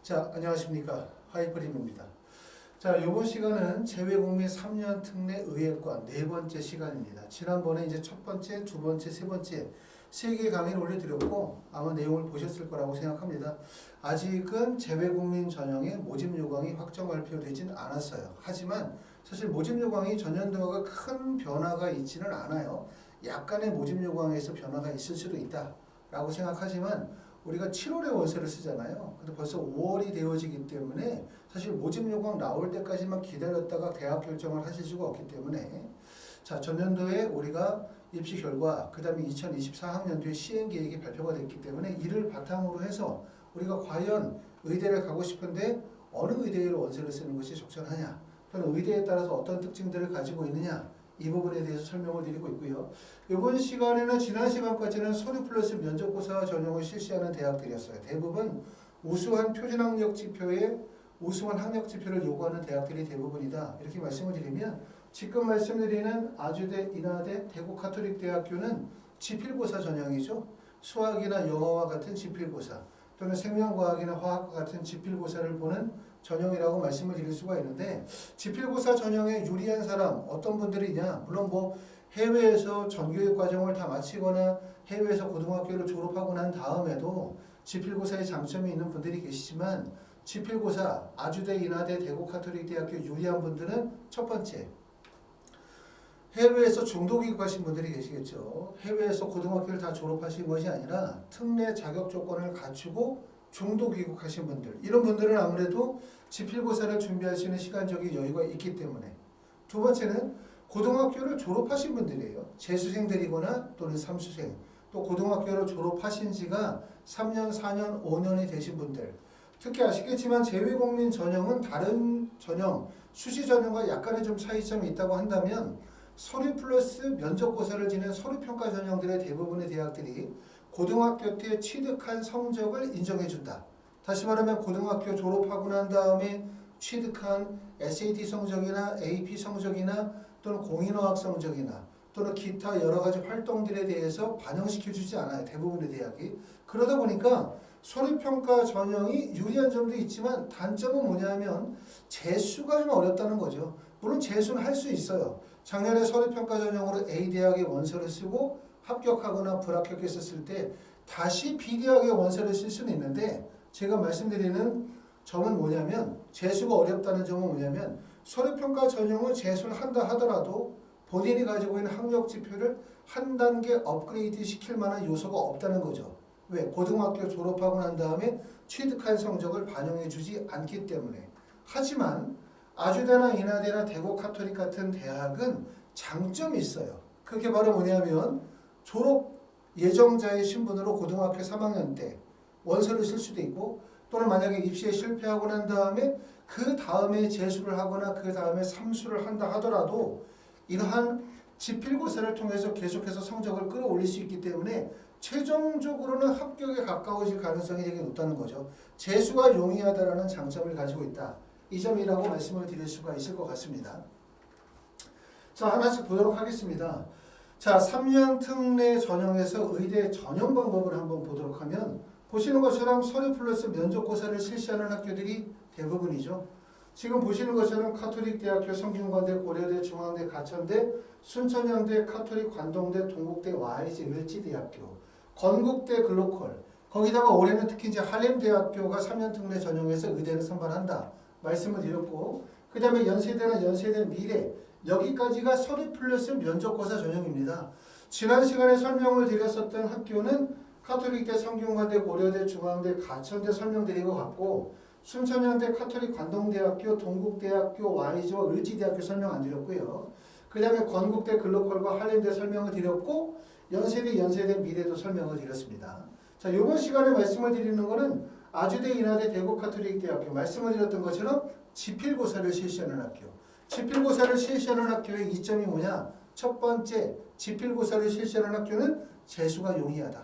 자, 안녕하십니까. 하이퍼림입니다. 자, 이번 시간은 재외국민 3년 특례 의예과 네 번째 시간입니다. 지난번에 이제 첫 번째, 두 번째, 세 번째 세 개 강의를 올려드렸고 아마 내용을 보셨을 거라고 생각합니다. 아직은 재외국민 전형의 모집 요강이 확정 발표되진 않았어요. 하지만 사실 모집 요강이 전년도와 큰 변화가 있지는 않아요. 약간의 모집 요강에서 변화가 있을 수도 있다라고 생각하지만 우리가 7월에 원서를 쓰잖아요. 근데 벌써 5월이 되어지기 때문에 사실 모집 요강 나올 때까지만 기다렸다가 대학 결정을 하실 수가 없기 때문에 자, 전년도에 우리가 입시 결과, 그 다음에 2024학년도에 시행 계획이 발표가 됐기 때문에 이를 바탕으로 해서 우리가 과연 의대를 가고 싶은데 어느 의대로 원서를 쓰는 것이 적절하냐, 또는 의대에 따라서 어떤 특징들을 가지고 있느냐, 이 부분에 대해서 설명을 드리고 있고요. 이번 시간에는 지난 시간까지는 서류 플러스 면접고사 전형을 실시하는 대학들이었어요. 대부분 우수한 표준학력 지표에 우수한 학력 지표를 요구하는 대학들이 대부분이다. 이렇게 말씀을 드리면 지금 말씀드리는 아주대, 인하대, 대구 카톨릭대학교는 지필고사 전형이죠. 수학이나 영어와 같은 지필고사 또는 생명과학이나 화학과 같은 지필고사를 보는 전형이라고 말씀을 드릴 수가 있는데, 지필고사 전형에 유리한 사람 어떤 분들이냐, 물론 뭐 해외에서 전교육 과정을 다 마치거나 해외에서 고등학교를 졸업하고 난 다음에도 지필고사에 장점이 있는 분들이 계시지만, 지필고사 아주대, 인하대, 대구 카톨릭대학교 유리한 분들은 첫 번째, 해외에서 중도 귀국하신 분들이 계시겠죠. 해외에서 고등학교를 다 졸업하신 것이 아니라 특례 자격 조건을 갖추고 중도 귀국하신 분들, 이런 분들은 아무래도 지필고사를 준비할 수 있는 시간적인 여유가 있기 때문에. 두 번째는 고등학교를 졸업하신 분들이에요. 재수생들이거나 또는 삼수생, 또 고등학교를 졸업하신 지가 3년, 4년, 5년이 되신 분들. 특히 아시겠지만 재외국민 전형은 다른 전형, 수시 전형과 약간의 좀 차이점이 있다고 한다면, 서류 플러스 면접고사를 지낸 서류평가 전형들의 대부분의 대학들이 고등학교 때 취득한 성적을 인정해준다. 다시 말하면 고등학교 졸업하고 난 다음에 취득한 SAT 성적이나 AP 성적이나 또는 공인어학 성적이나 또는 기타 여러 가지 활동들에 대해서 반영시켜주지 않아요. 대부분의 대학이. 그러다 보니까 서류평가 전형이 유리한 점도 있지만 단점은 뭐냐면 재수가 좀 어렵다는 거죠. 물론 재수는 할 수 있어요. 작년에 서류평가 전형으로 A대학에 원서를 쓰고 합격하거나 불합격했었을 때 다시 B대학에 원서를 쓸 수는 있는데, 제가 말씀드리는 점은 뭐냐면, 재수가 어렵다는 점은 뭐냐면, 서류평가 전형을 재수를 한다 하더라도 본인이 가지고 있는 학력 지표를 한 단계 업그레이드 시킬 만한 요소가 없다는 거죠. 왜? 고등학교 졸업하고 난 다음에 취득한 성적을 반영해 주지 않기 때문에. 하지만 아주대나 인하대나 대구 카톨릭 같은 대학은 장점이 있어요. 그게 바로 뭐냐면, 졸업 예정자의 신분으로 고등학교 3학년 때 원서를 쓸 수도 있고, 또는 만약에 입시에 실패하고 난 다음에 그 다음에 재수를 하거나 그 다음에 삼수를 한다 하더라도 이러한 지필고사를 통해서 계속해서 성적을 끌어올릴 수 있기 때문에 최종적으로는 합격에 가까워질 가능성이 되게 높다는 거죠. 재수가 용이하다라는 장점을 가지고 있다. 이 점이라고 말씀을 드릴 수가 있을 것 같습니다. 자, 하나씩 보도록 하겠습니다. 자, 3년 특례 전형에서 의대 전형 방법을 한번 보도록 하면, 보시는 것처럼 서류 플러스 면접고사를 실시하는 학교들이 대부분이죠. 지금 보시는 것처럼 카톨릭대학교, 성균관대, 고려대, 중앙대, 가천대, 순천향대, 카톨릭, 관동대, 동국대, YG, 을지대학교, 건국대, 글로컬, 거기다가 올해는 특히 이제 할렘대학교가 3년 특례 전형에서 의대를 선발한다 말씀을 드렸고, 그 다음에 연세대나 연세대 미래, 여기까지가 서류 플러스 면접고사 전형입니다. 지난 시간에 설명을 드렸었던 학교는 카톨릭대, 성균관대, 고려대, 중앙대, 가천대 설명드리고 갔고, 순천향대, 카톨릭, 관동대학교, 동국대학교, YG와 을지대학교 설명 안 드렸고요. 그 다음에 건국대, 글로컬과 할렘대 설명을 드렸고, 연세대, 연세대 미래도 설명을 드렸습니다. 자, 이번 시간에 말씀을 드리는 거는 아주대, 인하대, 대구 카톨릭대학교, 말씀을 드렸던 것처럼 지필고사를 실시하는 학교. 지필고사를 실시하는 학교의 이점이 뭐냐? 첫 번째, 지필고사를 실시하는 학교는 재수가 용이하다.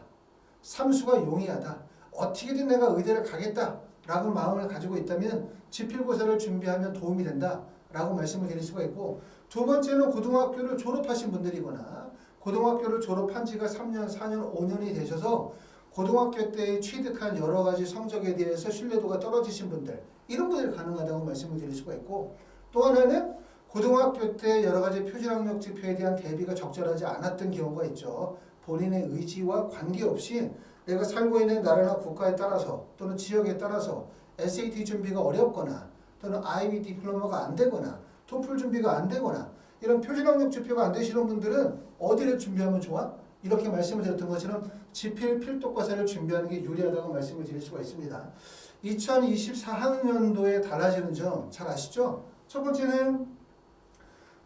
삼수가 용이하다. 어떻게든 내가 의대를 가겠다 라고 마음을 가지고 있다면 지필고사를 준비하면 도움이 된다 라고 말씀을 드릴 수가 있고, 두 번째는 고등학교를 졸업하신 분들이거나 고등학교를 졸업한 지가 3년, 4년, 5년이 되셔서 고등학교 때 취득한 여러 가지 성적에 대해서 신뢰도가 떨어지신 분들, 이런 분들이 가능하다고 말씀을 드릴 수가 있고, 또 하나는 고등학교 때 여러 가지 표준학력 지표에 대한 대비가 적절하지 않았던 경우가 있죠. 본인의 의지와 관계없이 내가 살고 있는 나라나 국가에 따라서 또는 지역에 따라서 SAT 준비가 어렵거나 또는 IB 디플로마가 안 되거나 토플 준비가 안 되거나 이런 표준학력 지표가 안 되시는 분들은 어디를 준비하면 좋아? 이렇게 말씀을 드렸던 것처럼 지필 필독과사를 준비하는 게 유리하다고 말씀을 드릴 수가 있습니다. 2024학년도에 달라지는 점 잘 아시죠? 첫 번째는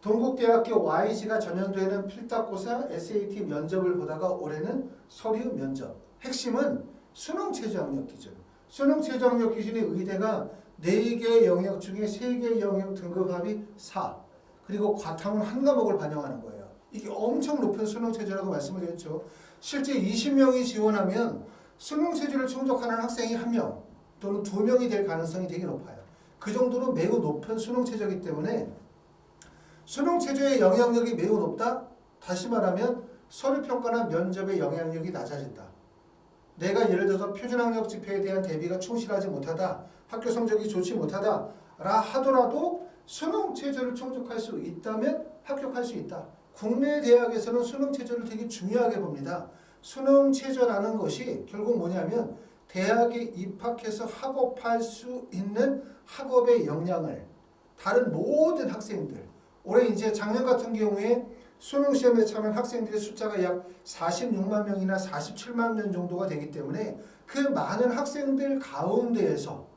동국대학교 YG가 전년도에는 필답고사 SAT 면접을 보다가 올해는 서류 면접. 핵심은 수능 최저학력 기준. 수능 최저학력 기준의 의대가 4개 영역 중에 3개 영역 등급합이 4. 그리고 과탐은 한 과목을 반영하는 거예요. 이게 엄청 높은 수능 체제라고 말씀을 드렸죠. 실제 20명이 지원하면 수능 체제를 충족하는 학생이 1명 또는 2명이 될 가능성이 되게 높아요. 그 정도로 매우 높은 수능 체제이기 때문에 수능 체제의 영향력이 매우 높다? 다시 말하면 서류평가나 면접의 영향력이 낮아진다. 내가 예를 들어서 표준학력 지표에 대한 대비가 충실하지 못하다, 학교 성적이 좋지 못하다 라 하더라도 수능 체제를 충족할 수 있다면 합격할 수 있다. 국내 대학에서는 수능 체제를 되게 중요하게 봅니다. 수능 체제라는 것이 결국 뭐냐면 대학에 입학해서 학업할 수 있는 학업의 역량을 다른 모든 학생들, 올해 이제 작년 같은 경우에 수능 시험에 참여한 학생들의 숫자가 약 46만 명이나 47만 명 정도가 되기 때문에 그 많은 학생들 가운데에서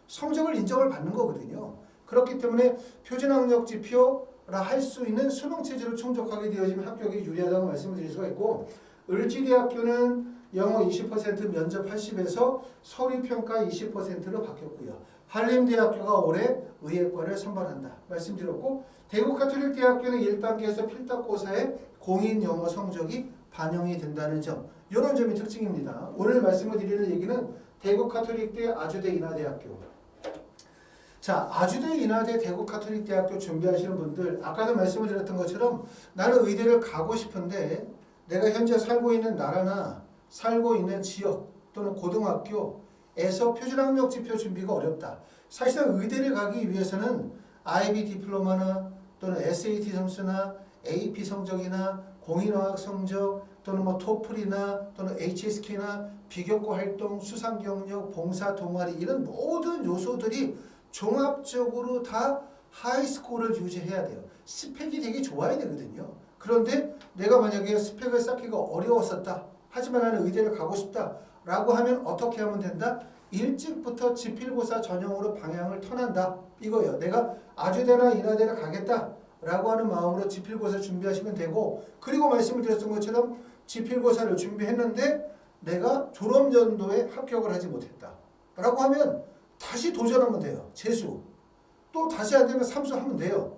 성적을 인정을 받는 거거든요. 그렇기 때문에 표준학력 지표라 할 수 있는 수능 체제를 충족하게 되어지면 합격이 유리하다고 말씀을 드릴 수가 있고, 을지대학교는 영어 20% 면접 80에서 서류평가 20%로 바뀌었고요. 한림대학교가 올해 의예과를 선발한다 말씀드렸고, 대구가톨릭대학교는 1단계에서 필답고사에 공인 영어 성적이 반영이 된다는 점, 이런 점이 특징입니다. 오늘 말씀을 드리는 얘기는 대구가톨릭대, 아주대, 인하대학교. 자, 아주대, 인하대, 대구가톨릭대학교 준비하시는 분들, 아까도 말씀을 드렸던 것처럼 나는 의대를 가고 싶은데 내가 현재 살고 있는 나라나 살고 있는 지역 또는 고등학교에서 표준학력 지표 준비가 어렵다. 사실상 의대를 가기 위해서는 IB 디플로마나 또는 SAT 점수나 AP 성적이나 공인어학 성적 또는 뭐 토플이나 또는 HSK나 비교과 활동, 수상 경력, 봉사 동아리 이런 모든 요소들이 종합적으로 다 하이스코어를 유지해야 돼요. 스펙이 되게 좋아야 되거든요. 그런데 내가 만약에 스펙을 쌓기가 어려웠었다. 하지만 나는 의대를 가고 싶다. 라고 하면 어떻게 하면 된다? 일찍부터 지필고사 전형으로 방향을 터난다. 이거예요. 내가 아주대나 인하대를 가겠다. 라고 하는 마음으로 지필고사 준비하시면 되고, 그리고 말씀을 드렸던 것처럼 지필고사를 준비했는데 내가 졸업연도에 합격을 하지 못했다. 라고 하면 다시 도전하면 돼요. 재수. 또 다시 안 되면 삼수하면 돼요.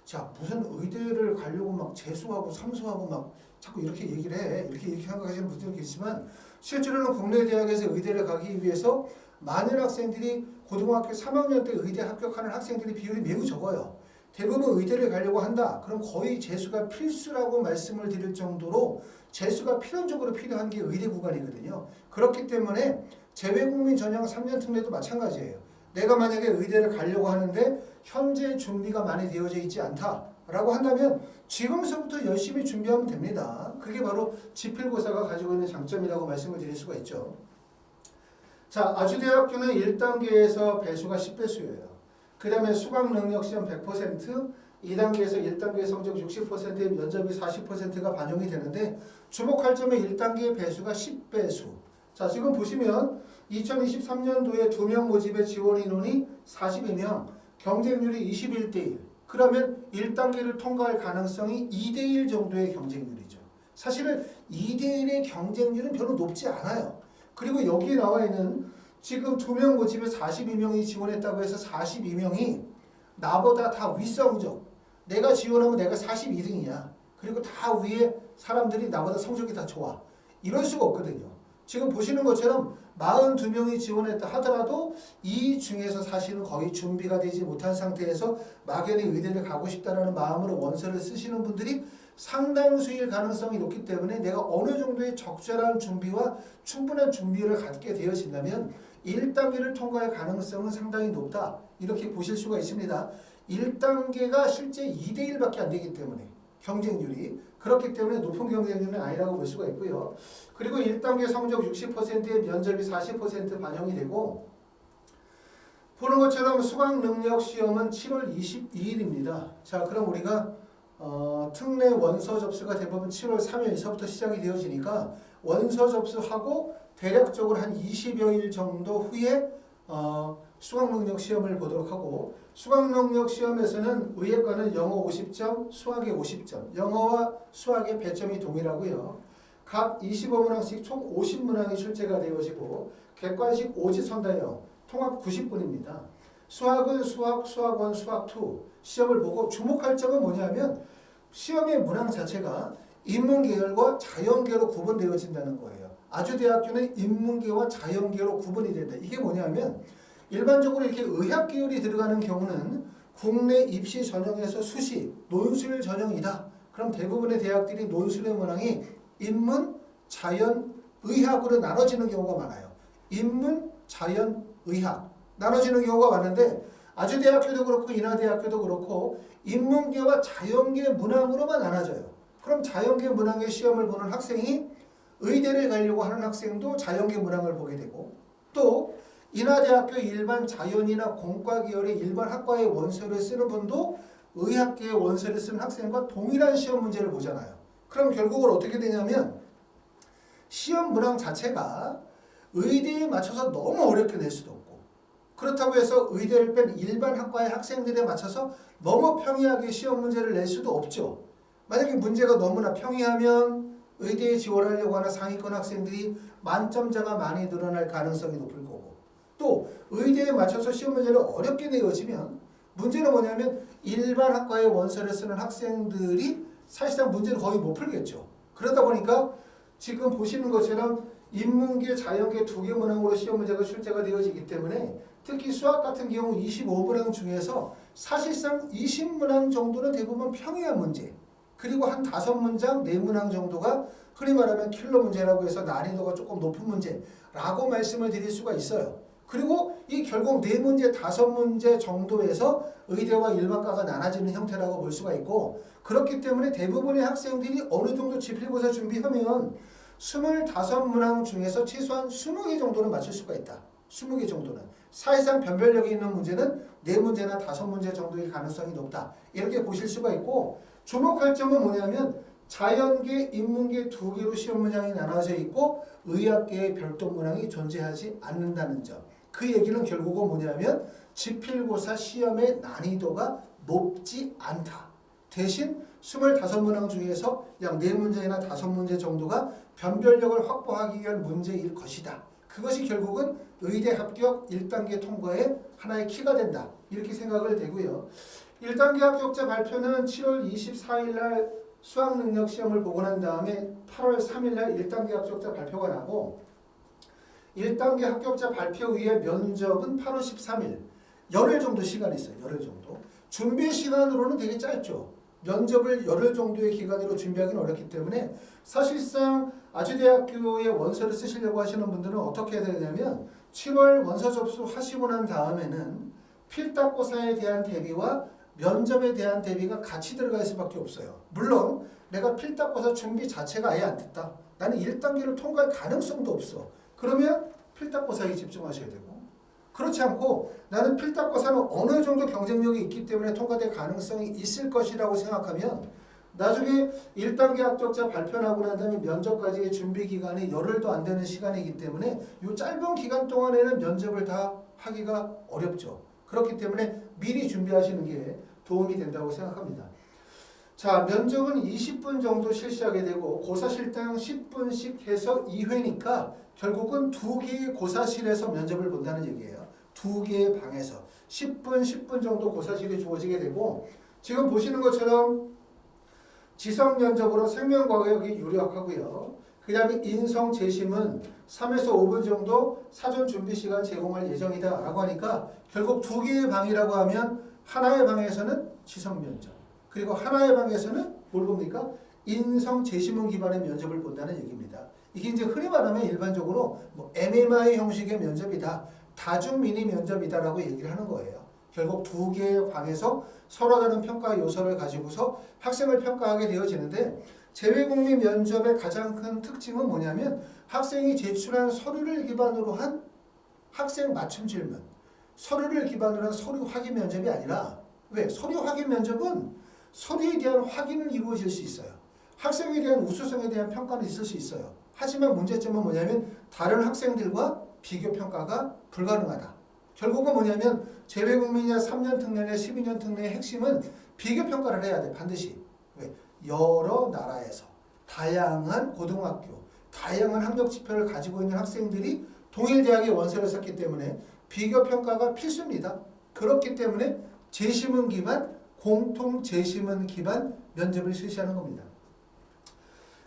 자, 무슨 의대를 가려고 막 재수하고 삼수하고 막 자꾸 이렇게 얘기를 해. 이렇게 생각하시는 분들이 계시지만 실제로는 국내 대학에서 의대를 가기 위해서 많은 학생들이 고등학교 3학년 때 의대 합격하는 학생들의 비율이 매우 적어요. 대부분 의대를 가려고 한다. 그럼 거의 재수가 필수라고 말씀을 드릴 정도로 재수가 필연적으로 필요한 게 의대 구간이거든요. 그렇기 때문에 재외국민 전형 3년 특례도 마찬가지예요. 내가 만약에 의대를 가려고 하는데 현재 준비가 많이 되어져 있지 않다라고 한다면 지금서부터 열심히 준비하면 됩니다. 그게 바로 지필고사가 가지고 있는 장점이라고 말씀을 드릴 수가 있죠. 자, 아주대학교는 1단계에서 배수가 10배수예요. 그 다음에 수강능력시험 100%, 2단계에서 1단계 성적 60%의 면접이 40%가 반영이 되는데 주목할 점은 1단계 배수가 10배수. 자, 지금 보시면 2023년도에 2명 모집의 지원 인원이 42명, 경쟁률이 21대1. 그러면 1단계를 통과할 가능성이 2대1 정도의 경쟁률이죠. 사실은 2대1의 경쟁률은 별로 높지 않아요. 그리고 여기에 나와 있는 지금 2명 모집에 42명이 지원했다고 해서 42명이 나보다 다 윗성적, 내가 지원하면 내가 42등이야. 그리고 다 위에 사람들이 나보다 성적이 다 좋아. 이럴 수가 없거든요. 지금 보시는 것처럼 42명이 지원했다 하더라도 이 중에서 사실은 거의 준비가 되지 못한 상태에서 막연히 의대를 가고 싶다는 마음으로 원서를 쓰시는 분들이 상당수일 가능성이 높기 때문에 내가 어느 정도의 적절한 준비와 충분한 준비를 갖게 되어진다면 1단계를 통과할 가능성은 상당히 높다. 이렇게 보실 수가 있습니다. 1단계가 실제 2대1밖에 안 되기 때문에 경쟁률이 그렇기 때문에 높은 경쟁률은 아니라고 볼 수가 있고요. 그리고 1단계 성적 60%의 면접이 40% 반영이 되고 보는 것처럼 수학능력 시험은 7월 22일입니다. 자, 그럼 우리가 특례 원서 접수가 대부분 7월 3일서부터 시작이 되어지니까 원서 접수하고 대략적으로 한 20여일 정도 후에 수학능력 시험을 보도록 하고 수학능력 시험에서는 의예과는 영어 50점, 수학에 50점, 영어와 수학의 배점이 동일하고요. 각 25문항씩 총 50문항이 출제가 되어지고 객관식 오지선다형 통합 90분입니다. 수학은 수학, 수학1, 수학2 시험을 보고 주목할 점은 뭐냐면 시험의 문항 자체가 인문계열과 자연계로 구분되어진다는 거예요. 아주대학교는 인문계와 자연계로 구분이 된다. 이게 뭐냐면 일반적으로 이렇게 의학계열이 들어가는 경우는 국내 입시 전형에서 수시, 논술 전형이다. 그럼 대부분의 대학들이 논술의 문항이 인문, 자연, 의학으로 나눠지는 경우가 많아요. 인문, 자연, 의학 나눠지는 경우가 많은데 아주대학교도 그렇고 인하대학교도 그렇고 인문계와 자연계 문항으로만 나눠져요. 그럼 자연계 문항의 시험을 보는 학생이 의대를 가려고 하는 학생도 자연계 문항을 보게 되고 또 인하대학교 일반 자연이나 공과 계열의 일반 학과의 원서를 쓰는 분도 의학계의 원서를 쓰는 학생과 동일한 시험 문제를 보잖아요. 그럼 결국은 어떻게 되냐면 시험 문항 자체가 의대에 맞춰서 너무 어렵게 낼 수도 없고 그렇다고 해서 의대를 뺀 일반 학과의 학생들에 맞춰서 너무 평이하게 시험 문제를 낼 수도 없죠. 만약에 문제가 너무나 평이하면 의대에 지원하려고 하는 상위권 학생들이 만점자가 많이 늘어날 가능성이 높을 거고 또 의대에 맞춰서 시험 문제를 어렵게 내어지면 문제는 뭐냐면 일반 학과의 원서를 쓰는 학생들이 사실상 문제를 거의 못 풀겠죠. 그러다 보니까 지금 보시는 것처럼 인문계, 자연계 두 개 문항으로 시험 문제가 출제가 되어지기 때문에 특히 수학 같은 경우 25문항 중에서 사실상 20문항 정도는 대부분 평이한 문제 그리고 한 5문장, 4문항 정도가 흔히 말하면 킬러 문제라고 해서 난이도가 조금 높은 문제라고 말씀을 드릴 수가 있어요. 그리고 이 결국 4문제, 5문제 정도에서 의대와 일반과가 나눠지는 형태라고 볼 수가 있고 그렇기 때문에 대부분의 학생들이 어느 정도 지필고사 준비하면 25문항 중에서 최소한 20개 정도는 맞출 수가 있다. 20개 정도는. 사실상 변별력이 있는 문제는 4문제나 5문제 정도의 가능성이 높다. 이렇게 보실 수가 있고 주목할 점은 뭐냐면 자연계, 인문계 두 개로 시험 문항이 나눠져 있고 의학계의 별도 문항이 존재하지 않는다는 점. 그 얘기는 결국은 뭐냐면 지필고사 시험의 난이도가 높지 않다. 대신 25문항 중에서 약 4문제나 5문제 정도가 변별력을 확보하기 위한 문제일 것이다. 그것이 결국은 의대 합격 1단계 통과의 하나의 키가 된다. 이렇게 생각을 되고요. 1단계 합격자 발표는 7월 24일 날 수학능력 시험을 보고 난 다음에 8월 3일 날 1단계 합격자 발표가 나고 1단계 합격자 발표 후에 면접은 8월 13일 열흘 정도 시간이 있어요. 열흘 정도. 준비 시간으로는 되게 짧죠. 면접을 열흘 정도의 기간으로 준비하기는 어렵기 때문에 사실상 아주대학교에 원서를 쓰시려고 하시는 분들은 어떻게 해야 되냐면 7월 원서 접수하시고 난 다음에는 필답고사에 대한 대비와 면접에 대한 대비가 같이 들어갈 수밖에 없어요. 물론 내가 필답고사 준비 자체가 아예 안 됐다. 나는 1단계를 통과할 가능성도 없어. 그러면 필답고사에 집중하셔야 되고 그렇지 않고 나는 필답고사는 어느 정도 경쟁력이 있기 때문에 통과될 가능성이 있을 것이라고 생각하면 나중에 1단계 합격자 발표 나고 난 다음에 면접까지의 준비 기간이 열흘도 안 되는 시간이기 때문에 이 짧은 기간 동안에는 면접을 다 하기가 어렵죠. 그렇기 때문에 미리 준비하시는 게 도움이 된다고 생각합니다. 자, 면접은 20분 정도 실시하게 되고 고사실당 10분씩 해서 2회니까 결국은 2개의 고사실에서 면접을 본다는 얘기예요. 2개의 방에서 10분 정도 고사실이 주어지게 되고 지금 보시는 것처럼 지성 면접으로 생명과학이 유력하고요. 그 다음에 인성 재심은 3에서 5분 정도 사전 준비 시간 제공할 예정이다 라고 하니까 결국 2개의 방이라고 하면 하나의 방에서는 지성 면접 그리고 하나의 방에서는 뭘 봅니까? 인성 제시문 기반의 면접을 본다는 얘기입니다. 이게 이제 흔히 말하면 일반적으로 뭐 MMI 형식의 면접이다, 다중 미니 면접이다라고 얘기를 하는 거예요. 결국 두 개의 방에서 서로 다른 평가 요소를 가지고서 학생을 평가하게 되어지는데, 재외국민 면접의 가장 큰 특징은 뭐냐면 학생이 제출한 서류를 기반으로 한 학생 맞춤 질문, 서류를 기반으로 한 서류 확인 면접이 아니라, 왜? 서류 확인 면접은 서류에 대한 확인은 이루어질 수 있어요. 학생에 대한 우수성에 대한 평가는 있을 수 있어요. 하지만 문제점은 뭐냐면 다른 학생들과 비교 평가가 불가능하다. 결국은 뭐냐면 재외국민이나 3년 특례나 12년 특례의 핵심은 비교 평가를 해야 돼, 반드시. 왜? 여러 나라에서 다양한 고등학교, 다양한 학력 지표를 가지고 있는 학생들이 동일 대학에 원서를 썼기 때문에 비교 평가가 필수입니다. 그렇기 때문에 제시문 기반, 공통 제시문 기반 면접을 실시하는 겁니다.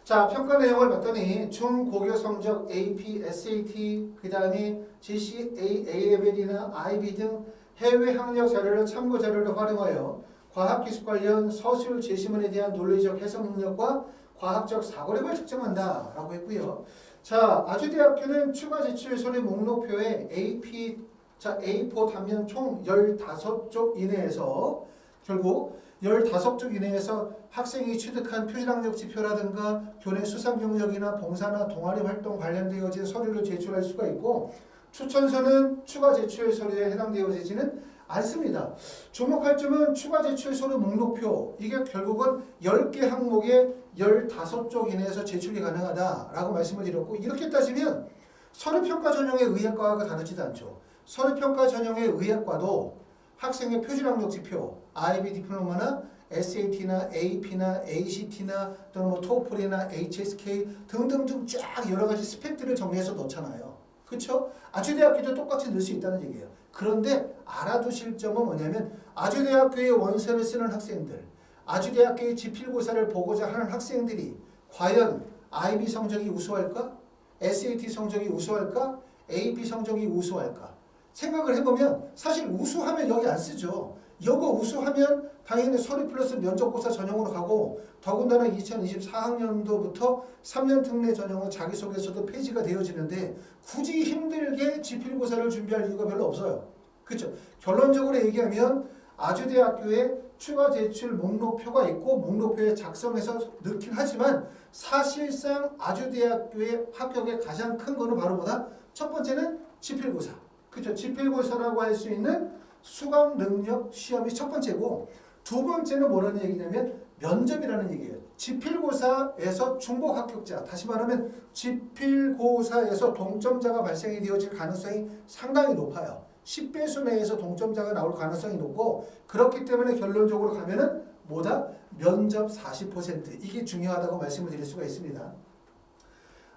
자, 평가 내용을 봤더니 중고교 성적 AP, SAT, 그 다음에 GCA, A-level이나 IB 등 해외 학력 자료를 참고 자료를 활용하여 과학기술 관련 서술 제시문에 대한 논리적 해석 능력과 과학적 사고력을 측정한다 라고 했고요. 자, 아주대학교는 추가 제출 서류 목록표에 A4 단면 총 15쪽 이내에서, 결국 15쪽 이내에서 학생이 취득한 표준학력 지표라든가 교내 수상 경력이나 봉사나 동아리 활동 관련되어진 서류를 제출할 수가 있고, 추천서는 추가 제출 서류에 해당되어지지는 않습니다. 주목할 점은 추가 제출 서류 목록표, 이게 결국은 10개 항목에 15쪽 이내에서 제출이 가능하다라고 말씀을 드렸고, 이렇게 따지면 서류평가 전형의 의학과가 다르지도 않죠. 서류평가 전형의 의학과도 학생의 표준학력 지표, IB 디플로마나 SAT나 AP나 ACT나 또는 뭐 토플이나 HSK 등등등 쫙 여러 가지 스펙들을 정리해서 넣잖아요. 그렇죠? 아주대학교도 똑같이 넣을 수 있다는 얘기예요. 그런데 알아두실 점은 뭐냐면 아주대학교의 원서를 쓰는 학생들, 아주대학교의 지필고사를 보고자 하는 학생들이 과연 IB 성적이 우수할까? SAT 성적이 우수할까? AP 성적이 우수할까? 생각을 해보면 사실 우수하면 여기 안 쓰죠. 이거 우수하면 당연히 서류 플러스 면접고사 전형으로 가고, 더군다나 2024학년도부터 3년 특례 전형은 자기소개서도 폐지가 되어지는데 굳이 힘들게 지필고사를 준비할 이유가 별로 없어요. 그렇죠? 결론적으로 얘기하면 아주대학교에 추가 제출 목록표가 있고 목록표에 작성해서 넣긴 하지만 사실상 아주대학교의 합격의 가장 큰 거는 바로 뭐다? 첫 번째는 지필고사. 그렇죠? 지필고사라고 할 수 있는 수강 능력 시험이 첫 번째고, 두 번째는 뭐라는 얘기냐면 면접이라는 얘기예요. 지필고사에서 중복 합격자, 다시 말하면 지필고사에서 동점자가 발생이 되어질 가능성이 상당히 높아요. 10배수 내에서 동점자가 나올 가능성이 높고, 그렇기 때문에 결론적으로 가면은 뭐다? 면접 40%, 이게 중요하다고 말씀을 드릴 수가 있습니다.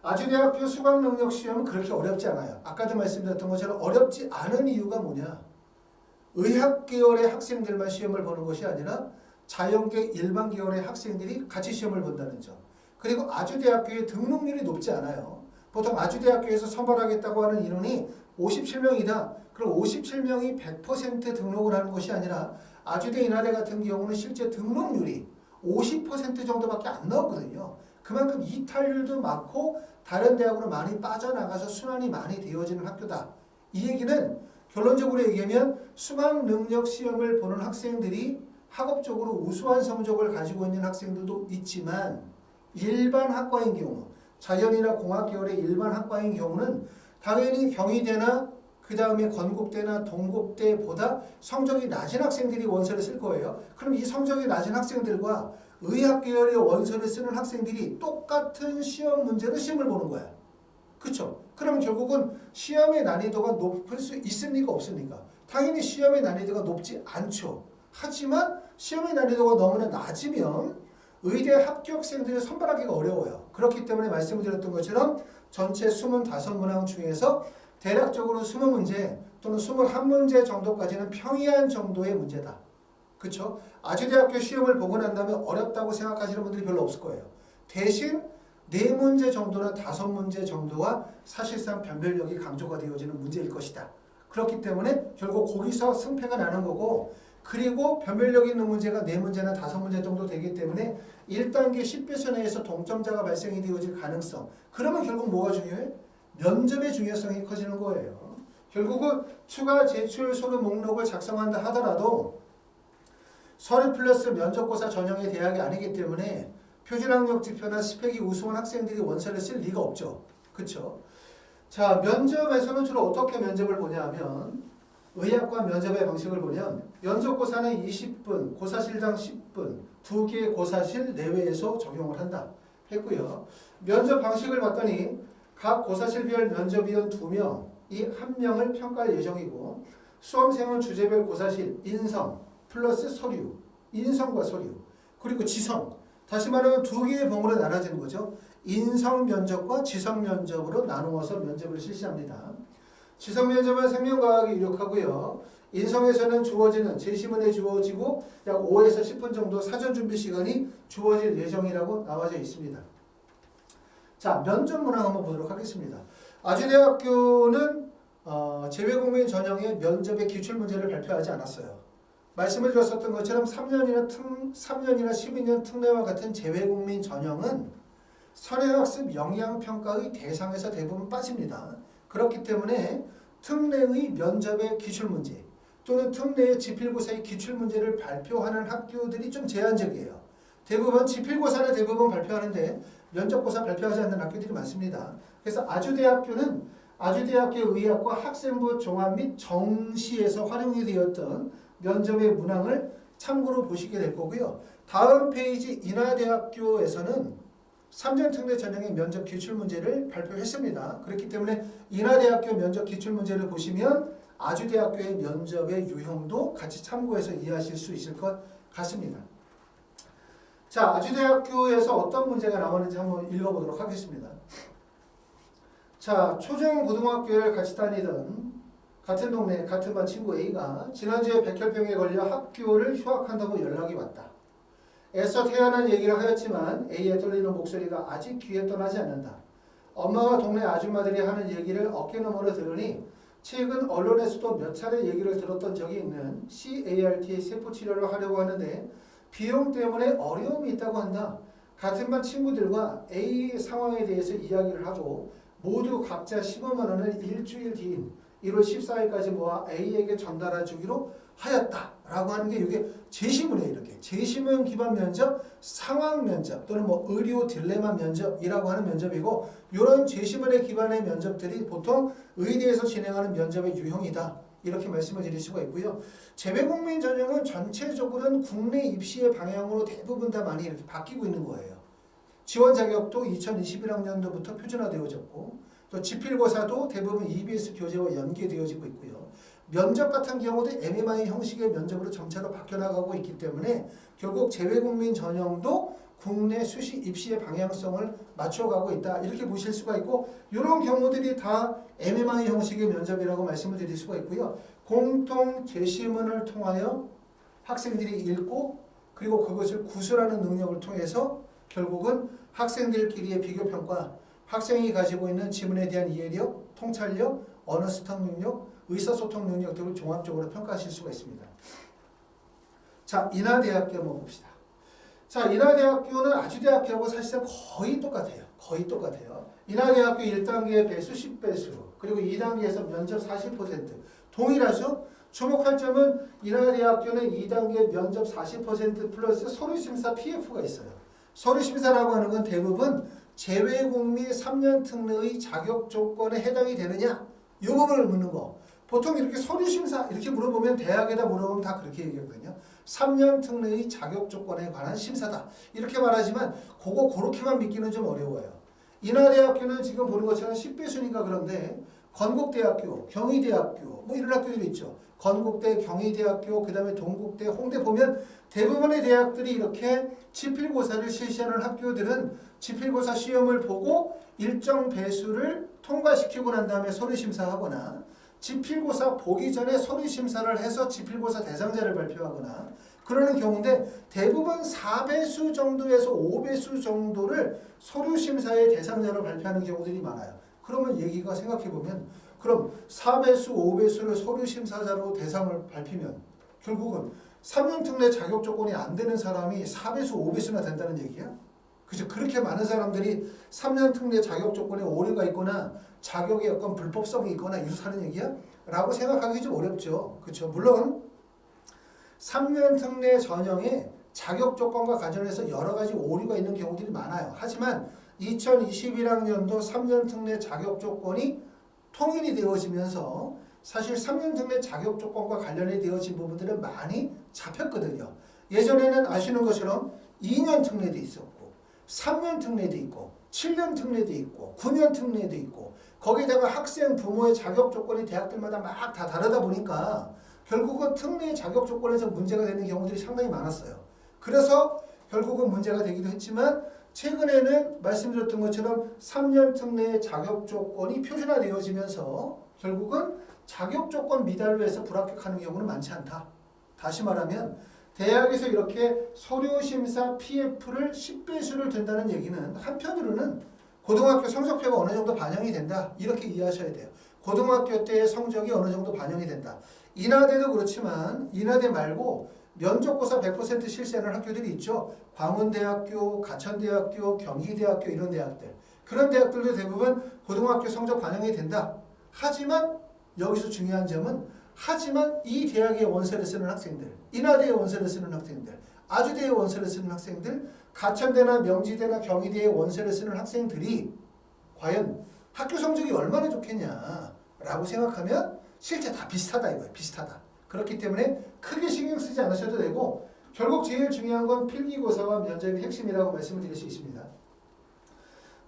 아주대학교 수강능력시험은 그렇게 어렵지 않아요. 아까도 말씀드렸던 것처럼 어렵지 않은 이유가 뭐냐? 의학 계열의 학생들만 시험을 보는 것이 아니라 자연계 일반 계열의 학생들이 같이 시험을 본다는 점. 그리고 아주대학교의 등록률이 높지 않아요. 보통 아주대학교에서 선발하겠다고 하는 인원이 57명이다. 그럼 57명이 100% 등록을 하는 것이 아니라 아주대 인하대 같은 경우는 실제 등록률이 50% 정도밖에 안 나오거든요. 그만큼 이탈률도 많고 다른 대학으로 많이 빠져나가서 순환이 많이 되어지는 학교다. 이 얘기는 결론적으로 얘기하면 수강 능력 시험을 보는 학생들이 학업적으로 우수한 성적을 가지고 있는 학생들도 있지만, 일반 학과인 경우, 자연이나 공학 계열의 일반 학과인 경우는 당연히 경희대나 그 다음에 건국대나 동국대보다 성적이 낮은 학생들이 원서를 쓸 거예요. 그럼 이 성적이 낮은 학생들과 의학 계열의 원서를 쓰는 학생들이 똑같은 시험 문제로 시험을 보는 거야. 그렇죠? 그럼 결국은 시험의 난이도가 높을 수 있습니까? 없습니까? 당연히 시험의 난이도가 높지 않죠. 하지만 시험의 난이도가 너무나 낮으면 의대 합격생들을 선발하기가 어려워요. 그렇기 때문에 말씀을 드렸던 것처럼 전체 25문항 중에서 대략적으로 20문제 또는 21문제 정도까지는 평이한 정도의 문제다. 그렇죠? 아주대학교 시험을 보고 난 다음에 어렵다고 생각하시는 분들이 별로 없을 거예요. 대신 4문제 정도나 5문제 정도와 사실상 변별력이 강조가 되어지는 문제일 것이다. 그렇기 때문에 결국 거기서 승패가 나는 거고, 그리고 변별력 있는 문제가 4문제나 5문제 정도 되기 때문에 1단계 10배수 내에서 동점자가 발생이 되어질 가능성. 그러면 결국 뭐가 중요해? 면접의 중요성이 커지는 거예요. 결국은 추가 제출 서류 목록을 작성한다 하더라도 서류 플러스 면접고사 전형의 대학이 아니기 때문에 표준학력 지표나 스펙이 우수한 학생들이 원서를 쓸 리가 없죠. 그렇죠? 자, 면접에서는 주로 어떻게 면접을 보냐 하면 의학과 면접의 방식을 보면 면접고사는 20분, 고사실당 10분, 2개의 고사실 내외에서 적용을 한다 했고요. 면접 방식을 봤더니 각 고사실별 면접위원 2명, 이 1명을 평가할 예정이고 수험생은 주제별 고사실, 인성, 플러스 서류, 인성과 서류, 그리고 지성, 다시 말하면 2개의 범으로 나눠지는 거죠. 인성 면접과 지성 면접으로 나누어서 면접을 실시합니다. 지성 면접은 생명과학이 유력하고요. 인성에서는 주어지는 제시문에 주어지고 약 5에서 10분 정도 사전 준비 시간이 주어질 예정이라고 나와져 있습니다. 자, 면접 문항 한번 보도록 하겠습니다. 아주대학교는 재외국민 전형의 면접의 기출문제를 발표하지 않았어요. 말씀을 드렸었던 것처럼 3년이나 12년 특례와 같은 재외국민 전형은 선행학습 영향평가의 대상에서 대부분 빠집니다. 그렇기 때문에 특례의 면접의 기출문제 또는 특례의 지필고사의 기출문제를 발표하는 학교들이 좀 제한적이에요. 대부분 지필고사는 대부분 발표하는데 면접고사 발표하지 않는 학교들이 많습니다. 그래서 아주대학교는 아주대학교 의학과 학생부 종합 및 정시에서 활용이 되었던 면접의 문항을 참고로 보시게 될 거고요. 다음 페이지 인하대학교에서는 3년 특례 전형의 면접 기출문제를 발표했습니다. 그렇기 때문에 인하대학교 면접 기출문제를 보시면 아주대학교의 면접의 유형도 같이 참고해서 이해하실 수 있을 것 같습니다. 자, 아주대학교에서 어떤 문제가 나오는지 한번 읽어보도록 하겠습니다. 자, 초중고등학교를 같이 다니던 같은 동네 같은 반 친구 A가 지난주에 백혈병에 걸려 학교를 휴학한다고 연락이 왔다. 애써 태어난 얘기를 하였지만 A의 떨리는 목소리가 아직 귀에 떠나지 않는다. 엄마와 동네 아줌마들이 하는 얘기를 어깨너머로 들으니 최근 언론에서도 몇 차례 얘기를 들었던 적이 있는 CAR-T 세포치료를 하려고 하는데 비용 때문에 어려움이 있다고 한다. 같은 반 친구들과 A 상황에 대해서 이야기를 하고 모두 각자 15만 원을 일주일 뒤인 1월 14일까지 모아 A에게 전달해 주기로 하였다 라고 하는 게 이게 제시문이에요. 이렇게 제시문 기반 면접, 상황 면접 또는 뭐 의료 딜레마 면접이라고 하는 면접이고 이런 제시문에 기반의 면접들이 보통 의대에서 진행하는 면접의 유형이다 이렇게 말씀을 드릴 수가 있고요. 재외국민 전형은 전체적으로는 국내 입시의 방향으로 대부분 다 많이 이렇게 바뀌고 있는 거예요. 지원 자격도 2021학년도부터 표준화되어졌고 또 지필고사도 대부분 EBS 교재와 연계되어지고 있고요. 면접 같은 경우도 MMI 형식의 면접으로 점차로 바뀌어나가고 있기 때문에 결국 재외국민 전형도 국내 수시 입시의 방향성을 맞춰가고 있다 이렇게 보실 수가 있고 이런 경우들이 다 MMI 형식의 면접이라고 말씀을 드릴 수가 있고요. 공통 제시문을 통하여 학생들이 읽고 그리고 그것을 구술하는 능력을 통해서 결국은 학생들끼리의 비교평가 학생이 가지고 있는 지문에 대한 이해력, 통찰력, 언어 습득 능력, 의사소통 능력 등을 종합적으로 평가하실 수가 있습니다. 자, 인하대학교 한번 봅시다. 자, 인하대학교는 아주대학교하고 사실상 거의 똑같아요. 거의 똑같아요. 인하대학교 1단계 배수 10배수, 그리고 2단계에서 면접 40% 동일하죠? 주목할 점은 인하대학교는 2단계 면접 40% 플러스 서류심사 PF가 있어요. 서류심사라고 하는 건 대부분 재외국민 3년 특례의 자격 조건에 해당이 되느냐 이 부분을 묻는 거. 보통 이렇게 서류심사 이렇게 물어보면 대학에다 물어보면 다 그렇게 얘기하거든요. 3년 특례의 자격 조건에 관한 심사다 이렇게 말하지만 그렇게만 믿기는 좀 어려워요. 인하대학교는 지금 보는 것처럼 10배수니까 그런데 건국대학교, 경희대학교 뭐 이런 학교들이 있죠. 건국대, 경희대학교, 그 다음에 동국대, 홍대 보면 대부분의 대학들이 이렇게 지필고사를 실시하는 학교들은 지필고사 시험을 보고 일정 배수를 통과시키고 난 다음에 서류심사하거나 지필고사 보기 전에 서류심사를 해서 지필고사 대상자를 발표하거나 그러는 경우인데 대부분 4배수 정도에서 5배수 정도를 서류심사의 대상자로 발표하는 경우들이 많아요. 그러면 얘기가 생각해보면 그럼 4배수, 5배수를 서류심사자로 대상을 밝히면 결국은 3년 특례 자격 조건이 안 되는 사람이 4배수, 5배수나 된다는 얘기야? 그죠? 그렇게 많은 사람들이 3년 특례 자격 조건에 오류가 있거나 자격에 어떤 불법성이 있거나 이렇다는 얘기야? 라고 생각하기 좀 어렵죠. 그렇죠? 물론 3년 특례 전형에 자격 조건과 관련해서 여러 가지 오류가 있는 경우들이 많아요. 하지만 2021학년도 3년 특례 자격 조건이 통일이 되어지면서 사실 3년 특례 자격 조건과 관련해 되어진 부분들은 많이 잡혔거든요. 예전에는 아시는 것처럼 2년 특례도 있었고 3년 특례도 있고 7년 특례도 있고 9년 특례도 있고 거기다가 학생 부모의 자격 조건이 대학들마다 막 다 다르다 보니까 결국은 특례 자격 조건에서 문제가 되는 경우들이 상당히 많았어요. 그래서 결국은 문제가 되기도 했지만 최근에는 말씀드렸던 것처럼 3년 특례 자격 조건이 표준화되어지면서 결국은 자격 조건 미달로 해서 불합격하는 경우는 많지 않다. 다시 말하면 대학에서 이렇게 서류 심사 PF를 10배수를 둔다는 얘기는 한편으로는 고등학교 성적표가 어느 정도 반영이 된다. 이렇게 이해하셔야 돼요. 고등학교 때의 성적이 어느 정도 반영이 된다. 인하대도 그렇지만 인하대 말고 면접고사 100% 실시하는 학교들이 있죠. 광운대학교, 가천대학교, 경희대학교 이런 대학들. 그런 대학들도 대부분 고등학교 성적 반영이 된다. 하지만 여기서 중요한 점은 하지만 이 대학의 원서를 쓰는 학생들, 인하대의 원서를 쓰는 학생들, 아주대의 원서를 쓰는 학생들, 가천대나 명지대나 경희대의 원서를 쓰는 학생들이 과연 학교 성적이 얼마나 좋겠냐라고 생각하면 실제 다 비슷하다 이거예요. 비슷하다. 그렇기 때문에 크게 신경 쓰지 않으셔도 되고 결국 제일 중요한 건 필기고사와 면접이 핵심이라고 말씀을 드릴 수 있습니다.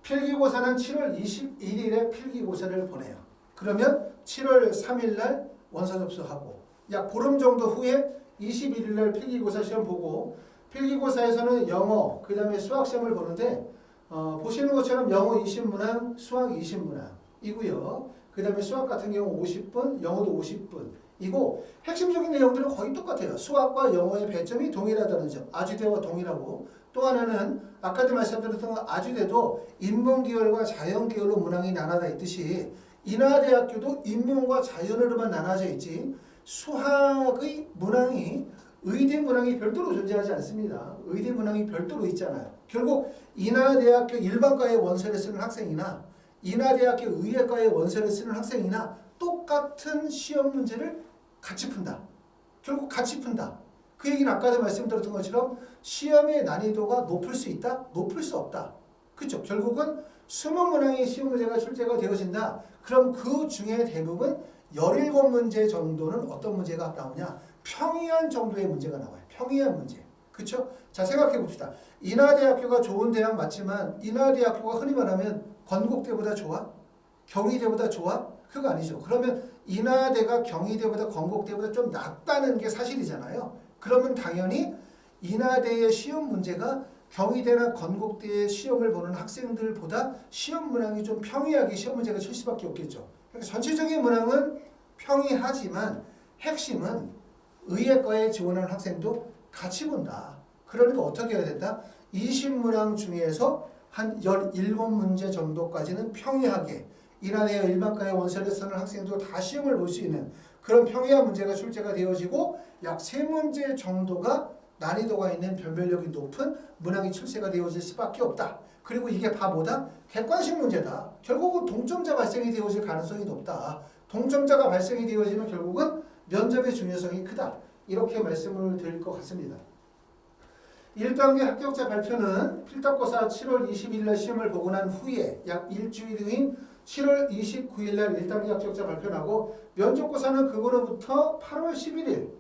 필기고사는 7월 21일에 필기고사를 보내요. 그러면 7월 3일 날 원서 접수하고 약 보름 정도 후에 21일 날 필기고사 시험 보고 필기고사에서는 영어 그 다음에 수학 시험을 보는데 보시는 것처럼 영어 20문항, 수학 20문항이고요. 그 다음에 수학 같은 경우 50분, 영어도 50분 이고 핵심적인 내용들은 거의 똑같아요. 수학과 영어의 배점이 동일하다는 점, 아주대와 동일하고 또 하나는 아까도 말씀드렸던 아주대도 인문계열과 자연계열로 문항이 나눠져 있듯이 인하대학교도 인문과 자연으로만 나눠져 있지 수학의 문항이 의대 문항이 별도로 존재하지 않습니다. 의대 문항이 별도로 있잖아요. 결국 인하대학교 일반과의 원서를 쓰는 학생이나 인하대학교 의예과의 원서를 쓰는 학생이나 똑같은 시험 문제를 같이 푼다. 결국 같이 푼다. 그 얘기는 아까도 말씀드렸던 것처럼 시험의 난이도가 높을 수 있다? 높을 수 없다. 그렇죠? 결국은 20문항의 시험 문제가 출제가 되어진다. 그럼 그 중에 대부분 17문제 정도는 어떤 문제가 나오냐? 평이한 정도의 문제가 나와요. 평이한 문제. 그렇죠? 자, 생각해 봅시다. 인하대학교가 좋은 대학 맞지만 인하대학교가 흔히 말하면 건국대보다 좋아? 경희대보다 좋아? 그거 아니죠. 그러면 인하대가 경희대보다 건국대보다 좀 낫다는 게 사실이잖아요. 그러면 당연히 인하대의 시험 문제가 경희대나 건국대의 시험을 보는 학생들보다 시험 문항이 좀 평이하게 시험 문제가 칠 수밖에 없겠죠. 그러니까 전체적인 문항은 평이하지만 핵심은 의예과에 지원하는 학생도 같이 본다. 그러니까 어떻게 해야 된다? 20문항 중에서 한 17문제 정도까지는 평이하게 인하대와 일반과의 원서를 쓰는 학생도 다 시험을 볼 수 있는 그런 평이한 문제가 출제가 되어지고 약 3문제 정도가 난이도가 있는 변별력이 높은 문항이 출제가 되어질 수밖에 없다. 그리고 이게 바보다 객관식 문제다. 결국은 동점자 발생이 되어질 가능성이 높다. 동점자가 발생이 되어지면 결국은 면접의 중요성이 크다. 이렇게 말씀을 드릴 것 같습니다. 1단계 합격자 발표는 필답고사 7월 20일 날 시험을 보고 난 후에 약 일주일 후인 7월 29일 날 1단계 합격자 발표나고 면접고사는 그거로부터 8월 11일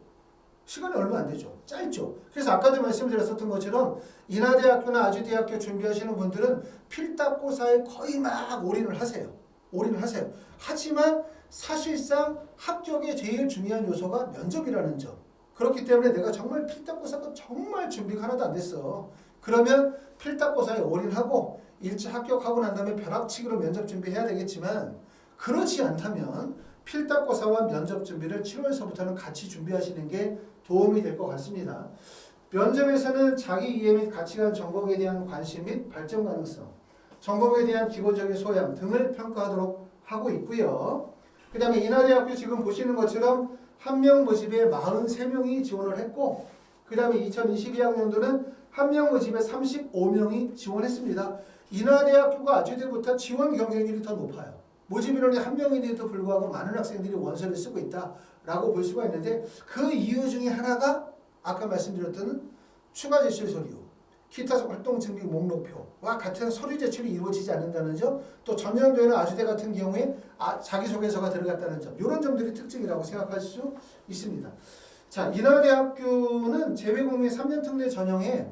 시간이 얼마 안 되죠. 짧죠. 그래서 아까도 말씀드렸었던 것처럼 인하대학교나 아주대학교 준비하시는 분들은 필답고사에 거의 막 올인을 하세요. 올인을 하세요. 하지만 사실상 합격의 제일 중요한 요소가 면접이라는 점. 그렇기 때문에 내가 정말 필답고사가 정말 준비가 하나도 안 됐어. 그러면 필답고사에 올인하고 1차 합격하고 난 다음에 벼락치기로 면접 준비해야 되겠지만 그렇지 않다면 필답고사와 면접 준비를 7월서부터는 같이 준비하시는 게 도움이 될 것 같습니다. 면접에서는 자기 이해 및 가치관, 전공에 대한 관심 및 발전 가능성, 전공에 대한 기본적인 소양 등을 평가하도록 하고 있고요. 그 다음에 인하대학교 지금 보시는 것처럼 한 명 모집에 43명이 지원을 했고 그 다음에 2022학년도는 한 명 모집에 35명이 지원했습니다. 인하대학교가 아주대보다 지원 경쟁률이 더 높아요. 모집 인원이 한 명인데도 불구하고 많은 학생들이 원서를 쓰고 있다라고 볼 수가 있는데 그 이유 중에 하나가 아까 말씀드렸던 추가 제출 서류, 기타 활동 증빙 목록표와 같은 서류 제출이 이루어지지 않는다는 점, 또 전년도에는 아주대 같은 경우에 자기소개서가 들어갔다는 점, 이런 점들이 특징이라고 생각할 수 있습니다. 자, 인하대학교는 재외국민 3년 특례 전형에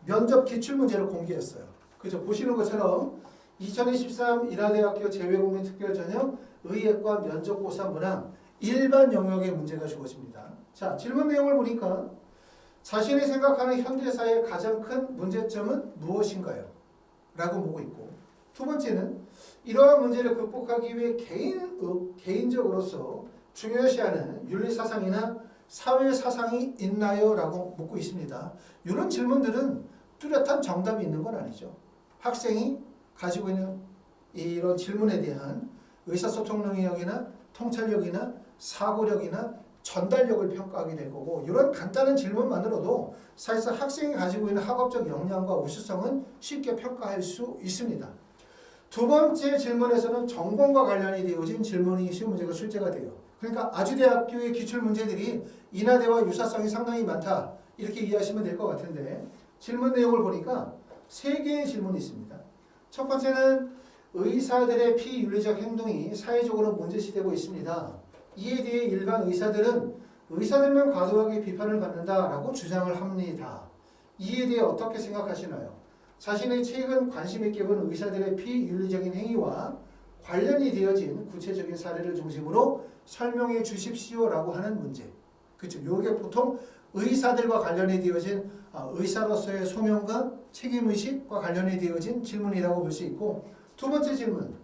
면접 기출문제를 공개했어요. 그죠? 보시는 것처럼 2023 인하대학교 재외국민 특별 전형 의예과 면접고사 문항 일반 영역의 문제가 주어집니다. 자, 질문 내용을 보니까 자신이 생각하는 현대사의 가장 큰 문제점은 무엇인가요? 라고 묻고 있고, 두 번째는 이러한 문제를 극복하기 위해 개인적으로서 중요시하는 윤리사상이나 사회사상이 있나요? 라고 묻고 있습니다. 이런 질문들은 뚜렷한 정답이 있는 건 아니죠. 학생이 가지고 있는 이런 질문에 대한 의사소통 능력이나 통찰력이나 사고력이나 전달력을 평가하게 될 거고, 이런 간단한 질문만으로도 사실상 학생이 가지고 있는 학업적 역량과 우수성은 쉽게 평가할 수 있습니다. 두 번째 질문에서는 전공과 관련이 되어진 질문이 시험 문제가 출제가 돼요. 그러니까 아주대학교의 기출문제들이 인하대와 유사성이 상당히 많다, 이렇게 이해하시면 될 것 같은데, 질문 내용을 보니까 3개의 질문이 있습니다. 첫 번째는 의사들의 비윤리적 행동이 사회적으로 문제시되고 있습니다. 이에 대해 일반 의사들만 과도하게 비판을 받는다라고 주장을 합니다. 이에 대해 어떻게 생각하시나요? 자신의 최근 관심 있게 본 의사들의 비윤리적인 행위와 관련이 되어진 구체적인 사례를 중심으로 설명해 주십시오라고 하는 문제. 그렇죠? 이게 보통 의사들과 관련이 되어진 의사로서의 소명과 책임의식과 관련이 되어진 질문이라고 볼 수 있고, 두 번째 질문.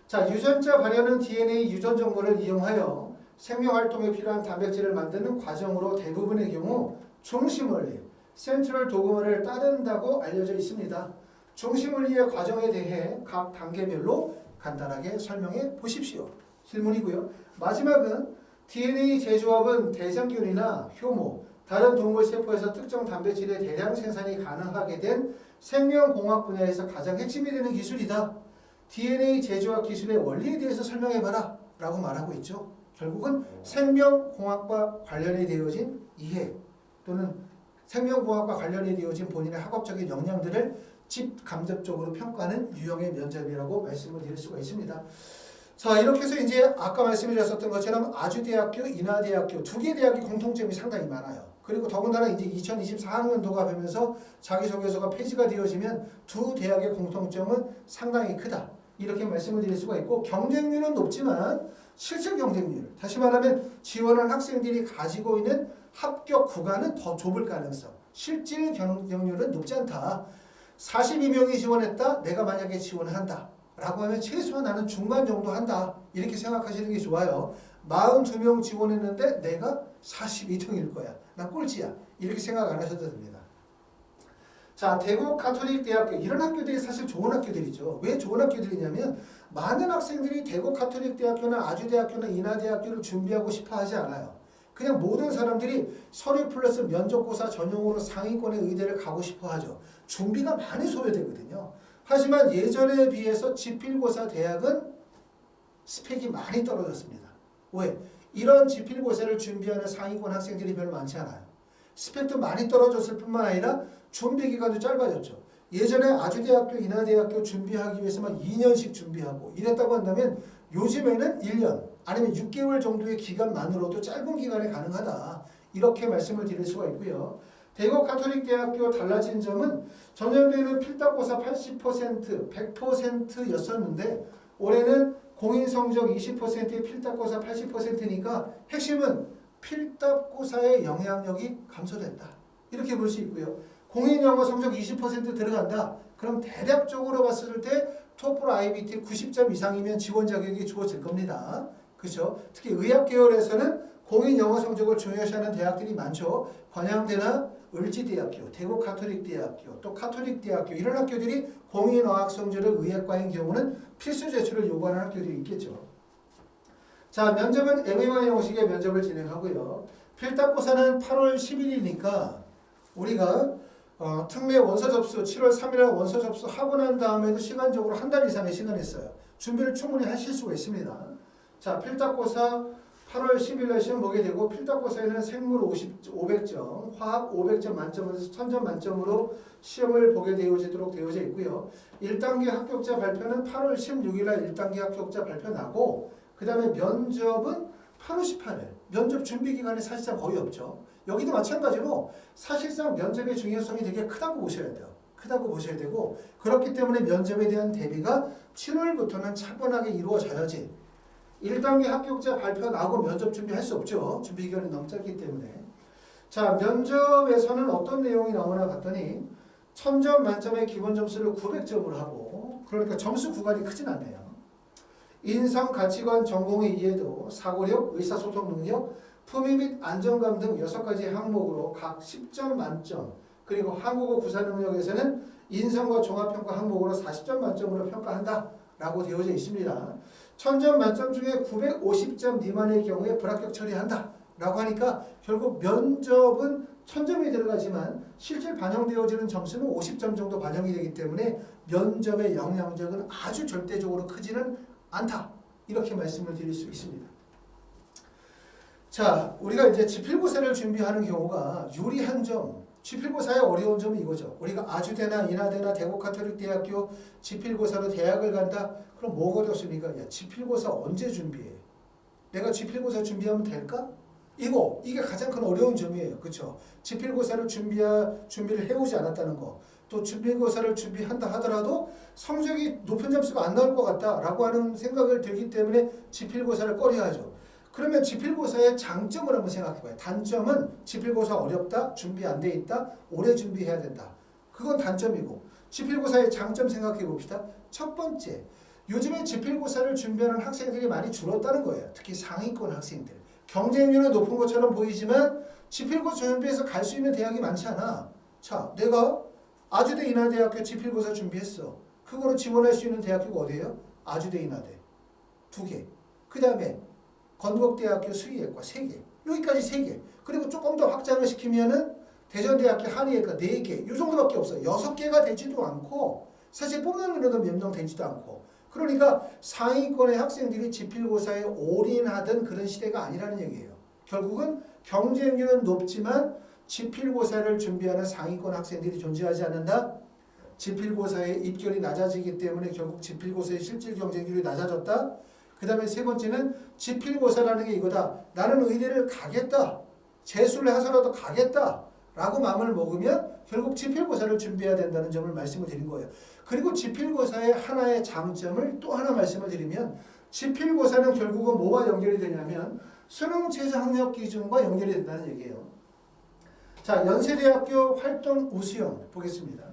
자, 유전자 발현은 DNA 유전 정보를 이용하여 생명활동에 필요한 단백질을 만드는 과정으로 대부분의 경우 중심원리, 센트럴 도그마를 따른다고 알려져 있습니다. 중심원리의 과정에 대해 각 단계별로 간단하게 설명해 보십시오. 질문이고요. 마지막은 DNA 재조합은 대장균이나 효모, 다른 동물 세포에서 특정 단백질의 대량 생산이 가능하게 된 생명공학 분야에서 가장 핵심이 되는 기술이다. DNA 재조합 기술의 원리에 대해서 설명해봐라 라고 말하고 있죠. 결국은 생명공학과 관련이 되어진 이해 또는 생명공학과 관련이 되어진 본인의 학업적인 역량들을 직간접적으로 평가하는 유형의 면접이라고 말씀을 드릴 수가 있습니다. 자, 이렇게 해서 이제 아까 말씀드렸었던 것처럼 아주대학교, 인하대학교 두 개 대학의 공통점이 상당히 많아요. 그리고 더군다나 이제 2024학년도가 되면서 자기소개서가 폐지가 되어지면 두 대학의 공통점은 상당히 크다, 이렇게 말씀을 드릴 수가 있고, 경쟁률은 높지만 실질 경쟁률, 다시 말하면 지원한 학생들이 가지고 있는 합격 구간은 더 좁을 가능성, 실질 경쟁률은 높지 않다. 42명이 지원했다, 내가 만약에 지원을 한다 라고 하면 최소한 나는 중간 정도 한다, 이렇게 생각하시는 게 좋아요. 42명 지원했는데 내가 42등일 거야, 난 꼴찌야, 이렇게 생각 안 하셔도 됩니다. 자, 대구 가톨릭 대학교, 이런 학교들이 사실 좋은 학교들이죠. 왜 좋은 학교들이냐면 많은 학생들이 대구 가톨릭 대학교나 아주대학교나 인하대학교를 준비하고 싶어 하지 않아요. 그냥 모든 사람들이 서류 플러스 면접고사 전형으로 상위권의 의대를 가고 싶어 하죠. 준비가 많이 소요되거든요. 하지만 예전에 비해서 지필고사 대학은 스펙이 많이 떨어졌습니다. 왜? 이런 지필고사를 준비하는 상위권 학생들이 별로 많지 않아요. 스펙도 많이 떨어졌을 뿐만 아니라 준비 기간도 짧아졌죠. 예전에 아주대학교, 인하대학교 준비하기 위해서만 2년씩 준비하고 이랬다고 한다면 요즘에는 1년 아니면 6개월 정도의 기간만으로도 짧은 기간에 가능하다, 이렇게 말씀을 드릴 수가 있고요. 대구 가톨릭 대학교 달라진 점은 전년도에는 필답고사 80%, 100%였었는데 올해는 공인 성적 20%의 필답고사 80%니까 핵심은 필답고사의 영향력이 감소됐다, 이렇게 볼 수 있고요. 공인 영어 성적 20% 들어간다. 그럼 대략적으로 봤을 때 토플 IBT 90점 이상이면 지원 자격이 주어질 겁니다. 그렇죠? 특히 의학 계열에서는 공인 영어 성적을 중요시하는 대학들이 많죠. 관양대나 을지대학교, 대구 가톨릭대학교, 또 가톨릭대학교, 이런 학교들이 공인 어학 성적을 의학과인 경우는 필수 제출을 요구하는 학교들이 있겠죠. 자, 면접은 M1 형식의 면접을 진행하고요. 필답고사는 8월 10일이니까 우리가 특례 원서 접수 7월 3일에 원서 접수하고 난 다음에도 시간적으로 한 달 이상의 시간이 있어요. 준비를 충분히 하실 수가 있습니다. 자, 필답고사 8월 10일에 시험 보게 되고 필답고사에는 생물 500점, 화학 500점 만점에서 1000점 만점으로 시험을 보게 되어지도록 되어져 있고요. 1단계 합격자 발표는 8월 16일에 1단계 합격자 발표 나고 그 다음에 면접은 8월 18일. 면접 준비 기간이 사실상 거의 없죠. 여기도 마찬가지로 사실상 면접의 중요성이 되게 크다고 보셔야 돼요. 크다고 보셔야 되고 그렇기 때문에 면접에 대한 대비가 7월부터는 차분하게 이루어져야지 1단계 합격자 발표 나고 면접 준비할 수 없죠. 준비 기간이 너무 짧기 때문에. 자, 면접에서는 어떤 내용이 나오나 봤더니 1000점 만점의 기본 점수를 900점으로 하고 그러니까 점수 구간이 크진 않네요. 인성, 가치관, 전공의 이해도, 사고력, 의사소통 능력, 품위 및 안정감 등 6가지 항목으로 각 10점 만점 그리고 한국어 구사 능력에서는 인성과 종합평가 항목으로 40점 만점으로 평가한다 라고 되어져 있습니다. 1000점 만점 중에 950점 미만의 경우에 불합격 처리한다 라고 하니까 결국 면접은 1000점이 들어가지만 실제 반영되어지는 점수는 50점 정도 반영이 되기 때문에 면접의 영향력은 아주 절대적으로 크지는 않다. 이렇게 말씀을 드릴 수 있습니다. 자, 우리가 이제 지필고사를 준비하는 경우가 유리한 점, 지필고사의 어려운 점이 이거죠. 우리가 아주대나 인하대나 대구카톨릭대학교 지필고사로 대학을 간다? 그럼 뭐가 어렵습니까? 야, 지필고사 언제 준비해? 내가 지필고사 준비하면 될까? 이게 가장 큰 어려운 점이에요. 그렇죠? 지필고사를 준비를 해오지 않았다는 거. 또 지필고사를 준비한다 하더라도 성적이 높은 점수가 안 나올 것 같다라고 하는 생각을 들기 때문에 지필고사를 꺼려하죠. 그러면 지필고사의 장점을 한번 생각해봐요. 단점은 지필고사 어렵다, 준비 안 돼 있다, 오래 준비해야 된다. 그건 단점이고 지필고사의 장점 생각해 봅시다. 첫 번째, 요즘에 지필고사를 준비하는 학생들이 많이 줄었다는 거예요. 특히 상위권 학생들. 경쟁률은 높은 것처럼 보이지만 지필고사 준비해서 갈 수 있는 대학이 많지 않아. 자, 내가 아주대 인하대학교 지필고사 준비했어. 그거로 지원할 수 있는 대학교가 어디예요? 아주대 인하대 2개. 그 다음에 건국대학교 수의예과 3개. 여기까지 3개. 그리고 조금 더 확장을 시키면은 대전대학교 한의예과 4개. 이 정도밖에 없어요. 6개가 되지도 않고 사실 뽑는 거라도 몇 명 되지도 않고. 그러니까 상위권의 학생들이 지필고사에 올인하던 그런 시대가 아니라는 얘기예요. 결국은 경쟁률은 높지만 지필고사를 준비하는 상위권 학생들이 존재하지 않는다. 지필고사의 입결이 낮아지기 때문에 결국 지필고사의 실질 경쟁률이 낮아졌다. 그 다음에 세 번째는 지필고사라는 게 이거다. 나는 의대를 가겠다. 재수를 해서라도 가겠다. 라고 마음을 먹으면 결국 지필고사를 준비해야 된다는 점을 말씀을 드린 거예요. 그리고 지필고사의 하나의 장점을 또 하나 말씀을 드리면 지필고사는 결국은 뭐와 연결이 되냐면 수능최저학력 기준과 연결이 된다는 얘기예요. 자, 연세대학교 활동 우수형 보겠습니다.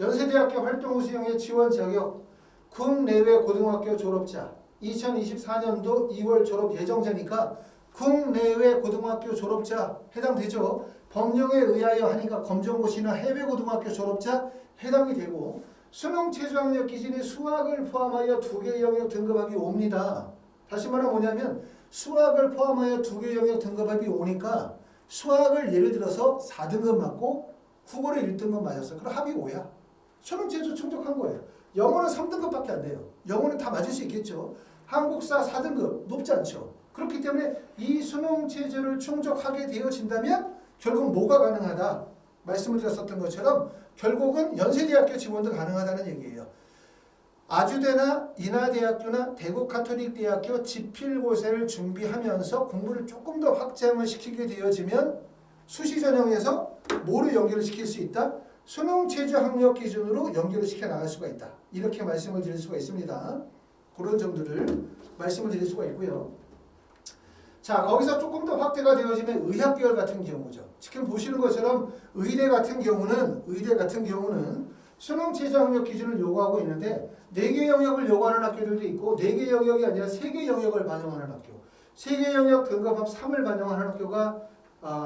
연세대학교 활동 우수형의 지원 자격 국내외 고등학교 졸업자 2024년도 2월 졸업 예정자니까 국내외 고등학교 졸업자 해당되죠. 법령에 의하여 하니까 검정고시나 해외 고등학교 졸업자 해당이 되고 수능 최저학력 기준의 수학을 포함하여 2개 영역 등급합이 옵니다. 다시 말하면 뭐냐면 수학을 포함하여 2개 영역 등급합이 오니까 수학을 예를 들어서 4등급 맞고 국어를 1등급 맞았어. 그럼 합이 5야. 수능 최저 충족한 거예요. 영어는 3등급밖에 안 돼요. 영어는 다 맞을 수 있겠죠. 한국사 4등급 높지 않죠. 그렇기 때문에 이 수능 체제를 충족하게 되어진다면 결국 뭐가 가능하다? 말씀을 드렸었던 것처럼 결국은 연세대학교 지원도 가능하다는 얘기예요. 아주대나 인하대학교나 대구카톨릭대학교 지필고사를 준비하면서 공부를 조금 더 확장을 시키게 되어지면 수시 전형에서 뭐를 연결을 시킬 수 있다? 수능 최저 학력 기준으로 연결을 시켜 나갈 수가 있다. 이렇게 말씀을 드릴 수가 있습니다. 그런 점들을 말씀을 드릴 수가 있고요. 자, 거기서 조금 더 확대가 되어지면 의학계열 같은 경우죠. 지금 보시는 것처럼 의대 같은 경우는 수능 최저 학력 기준을 요구하고 있는데 4개 영역을 요구하는 학교들도 있고 4개 영역이 아니라 3개 영역을 반영하는 학교. 3개 영역 등급합 3을 반영하는 학교가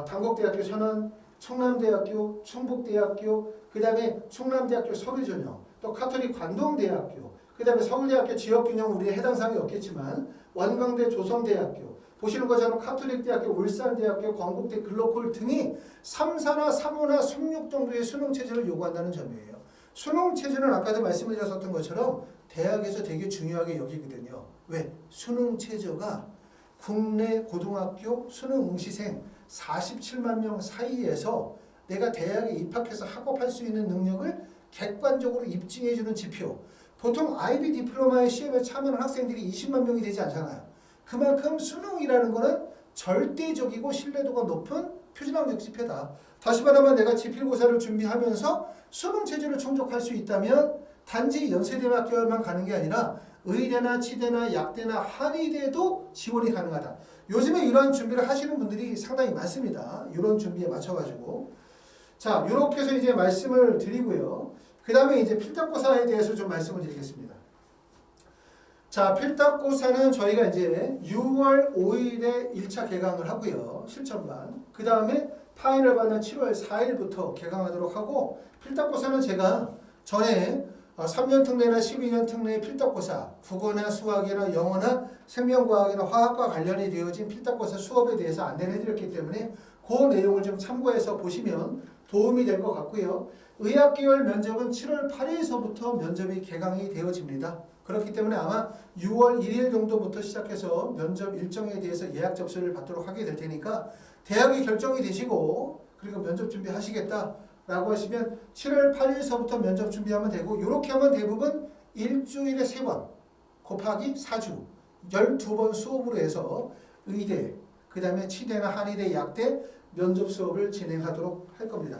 단국대학교 천안, 충남대학교, 충북대학교, 그 다음에 충남대학교 서류전형, 또 카톨릭 관동대학교, 그 다음에 서울대학교 지역균형 우리의 해당 사항이 없겠지만 원광대 조성대학교, 보시는 것처럼 카톨릭대학교, 울산대학교, 건국대, 글로콜 등이 3사나 3호나 16 정도의 수능체제를 요구한다는 점이에요. 수능체제는 아까도 말씀드렸었던 것처럼 대학에서 되게 중요하게 여기거든요. 왜? 수능체제가 국내 고등학교 수능 응시생 47만 명 사이에서 내가 대학에 입학해서 학업할 수 있는 능력을 객관적으로 입증해주는 지표. 보통 IB 디플로마의 시험에 참여하는 학생들이 20만 명이 되지 않잖아요. 그만큼 수능이라는 거는 절대적이고 신뢰도가 높은 표준학력 지표다. 다시 말하면 내가 지필고사를 준비하면서 수능 체제를 충족할 수 있다면 단지 연세대학교만 가는 게 아니라 의대나 치대나 약대나 한의대도 지원이 가능하다. 요즘에 이러한 준비를 하시는 분들이 상당히 많습니다. 이런 준비에 맞춰가지고. 자, 이렇게 해서 이제 말씀을 드리고요. 그 다음에 이제 필답고사에 대해서 좀 말씀을 드리겠습니다. 자, 필답고사는 저희가 이제 6월 5일에 1차 개강을 하고요. 실전반. 그 다음에 파이널반은 7월 4일부터 개강하도록 하고, 필답고사는 제가 전에 3년 특례나 12년 특례의 필답고사, 국어나 수학이나 영어나 생명과학이나 화학과 관련이 되어진 필답고사 수업에 대해서 안내를 해드렸기 때문에 그 내용을 좀 참고해서 보시면 도움이 될 것 같고요. 의학계열 면접은 7월 8일서부터 면접이 개강이 되어집니다. 그렇기 때문에 아마 6월 1일 정도부터 시작해서 면접 일정에 대해서 예약 접수를 받도록 하게 될 테니까 대학이 결정이 되시고 그리고 면접 준비하시겠다라고 하시면 7월 8일서부터 면접 준비하면 되고, 이렇게 하면 대부분 일주일에 3번 곱하기 4주 12번 수업으로 해서 의대, 그 다음에 치대나 한의대, 약대 면접 수업을 진행하도록 할 겁니다.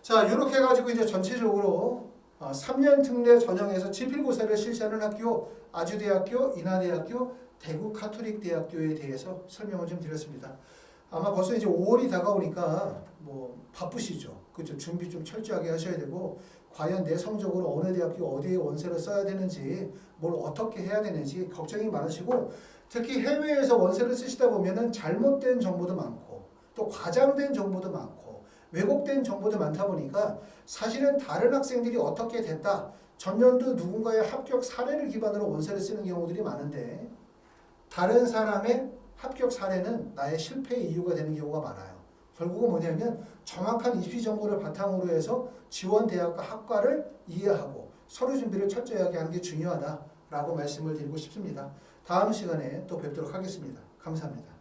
자, 이렇게 해가지고 이제 전체적으로 3년 특례 전형에서 지필고사를 실시하는 학교, 아주대학교, 인하대학교, 대구 카톨릭대학교에 대해서 설명을 좀 드렸습니다. 아마 벌써 이제 5월이 다가오니까 뭐 바쁘시죠. 그죠? 준비 좀 철저하게 하셔야 되고, 과연 내 성적으로 어느 대학교 어디에 원서를 써야 되는지, 뭘 어떻게 해야 되는지 걱정이 많으시고, 특히 해외에서 원서를 쓰시다 보면은 잘못된 정보도 많고, 또 과장된 정보도 많고, 왜곡된 정보도 많다 보니까 사실은 다른 학생들이 어떻게 됐다, 전년도 누군가의 합격 사례를 기반으로 원서를 쓰는 경우들이 많은데, 다른 사람의 합격 사례는 나의 실패의 이유가 되는 경우가 많아요. 결국은 뭐냐면 정확한 입시 정보를 바탕으로 해서 지원 대학과 학과를 이해하고 서류 준비를 철저하게 하는 게 중요하다라고 말씀을 드리고 싶습니다. 다음 시간에 또 뵙도록 하겠습니다. 감사합니다.